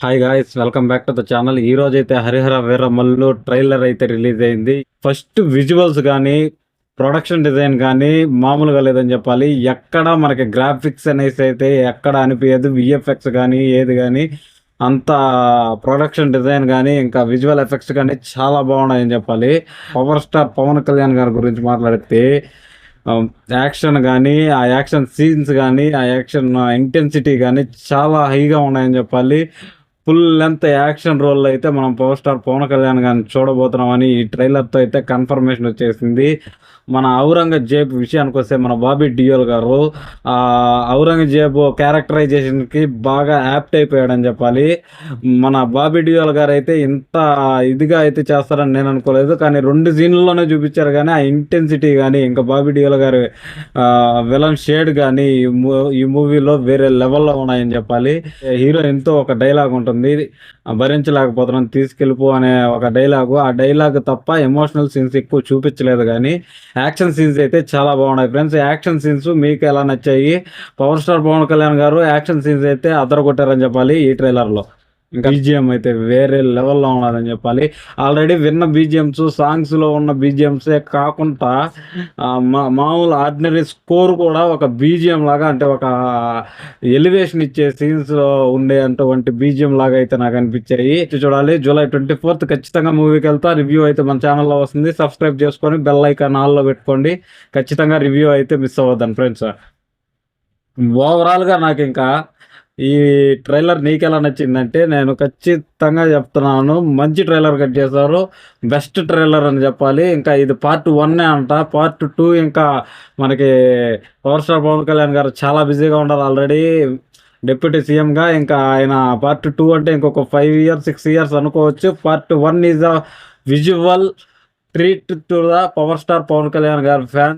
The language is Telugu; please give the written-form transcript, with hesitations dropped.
Hi guys, welcome back to the channel. ఈ రోజు అయితే హరిహర వీరమల్లు ట్రైలర్ అయితే రిలీజ్ అయింది. ఫస్ట్ విజువల్స్ కానీ ప్రొడక్షన్ డిజైన్ కానీ మామూలుగా లేదని చెప్పాలి. ఎక్కడ మనకి గ్రాఫిక్స్ అనేసి అయితే ఎక్కడ అనిపించదు. విఎఫ్ఎక్స్ కానీ ఏది కానీ అంత ప్రొడక్షన్ డిజైన్ కానీ ఇంకా విజువల్ ఎఫెక్ట్స్ కానీ చాలా బాగున్నాయని చెప్పాలి. పవర్ స్టార్ పవన్ కళ్యాణ్ గారి గురించి మాట్లాడితే యాక్షన్ కానీ ఆ యాక్షన్ సీన్స్ కానీ ఆ యాక్షన్ ఇంటెన్సిటీ కానీ చాలా హైగా ఉన్నాయని చెప్పాలి. ఫుల్ లెంత్ యాక్షన్ రోల్ అయితే మనం పవర్ స్టార్ పవన్ కళ్యాణ్ గారిని చూడబోతున్నామని ఈ ట్రైలర్తో అయితే కన్ఫర్మేషన్ వచ్చేసింది. మన ఔరంగజేబ్ విషయానికి వస్తే మన బాబీ డియోల్ గారు ఔరంగజేబు క్యారెక్టరైజేషన్కి బాగా యాప్ట్ అయిపోయాడని చెప్పాలి. మన బాబీ డియోల్ గారు అయితే ఇంత ఇదిగా అయితే చేస్తారని నేను అనుకోలేదు. కానీ 2 సీన్లలోనే చూపించారు. కానీ ఆ ఇంటెన్సిటీ కానీ ఇంకా బాబీ డియోల్ గారి విలన్ షేడ్ కానీ ఈ మూవీలో వేరే లెవెల్లో ఉన్నాయని చెప్పాలి. హీరోయిన్తో ఒక డైలాగ్ ఉంటుంది, భరించలేకపోతున్నాను తీసుకెళ్ళిపో అనే ఒక డైలాగు. ఆ డైలాగ్ తప్ప ఎమోషనల్ సీన్స్ ఎక్కువ చూపించలేదు. కానీ యాక్షన్ సీన్స్ అయితే చాలా బాగున్నాయి ఫ్రెండ్స్. యాక్షన్ సీన్స్ మీకు ఎలా నచ్చాయి? పవర్ స్టార్ పవన్ కళ్యాణ్ గారు యాక్షన్ సీన్స్ అయితే అదరగొట్టారని చెప్పాలి ఈ ట్రైలర్లో. ఇంకా బీజిఎం అయితే వేరే లెవెల్లో ఉన్నదని చెప్పాలి. ఆల్రెడీ విన్న బీజిఎమ్స్, సాంగ్స్లో ఉన్న బీజిఎమ్సే కాకుండా మామూలు ఆర్డినరీ స్కోర్ కూడా ఒక బీజిఎం లాగా, అంటే ఒక ఎలివేషన్ ఇచ్చే సీన్స్లో ఉండే అటువంటి బీజిఎం లాగా అయితే నాకు అనిపించాయి. చూడాలి. జూలై 24th ఖచ్చితంగా మూవీకి వెళ్తా. రివ్యూ అయితే మన ఛానల్లో వస్తుంది. సబ్స్క్రైబ్ చేసుకొని బెల్ ఐకాన్ ఆల్లో పెట్టుకోండి. ఖచ్చితంగా రివ్యూ అయితే మిస్ అవ్వద్దని ఫ్రెండ్స్. ఓవరాల్గా నాకు ఇంకా ఈ ట్రైలర్ నీకెలా నచ్చిందంటే, నేను ఖచ్చితంగా చెప్తున్నాను, మంచి ట్రైలర్ కట్ చేశారు. బెస్ట్ ట్రైలర్ అని చెప్పాలి. ఇంకా ఇది పార్ట్ 1 అంట. పార్ట్ 2 ఇంకా మనకి పవర్ స్టార్ పవన్ కళ్యాణ్ గారు చాలా బిజీగా ఉన్నారు ఆల్రెడీ డిప్యూటీ సీఎంగా. ఇంకా ఆయన పార్ట్ 2 అంటే ఇంకొక 5 years 6 years అనుకోవచ్చు. Part 1 is a visual treat to the power star Pavan Kalyan గారి ఫ్యాన్.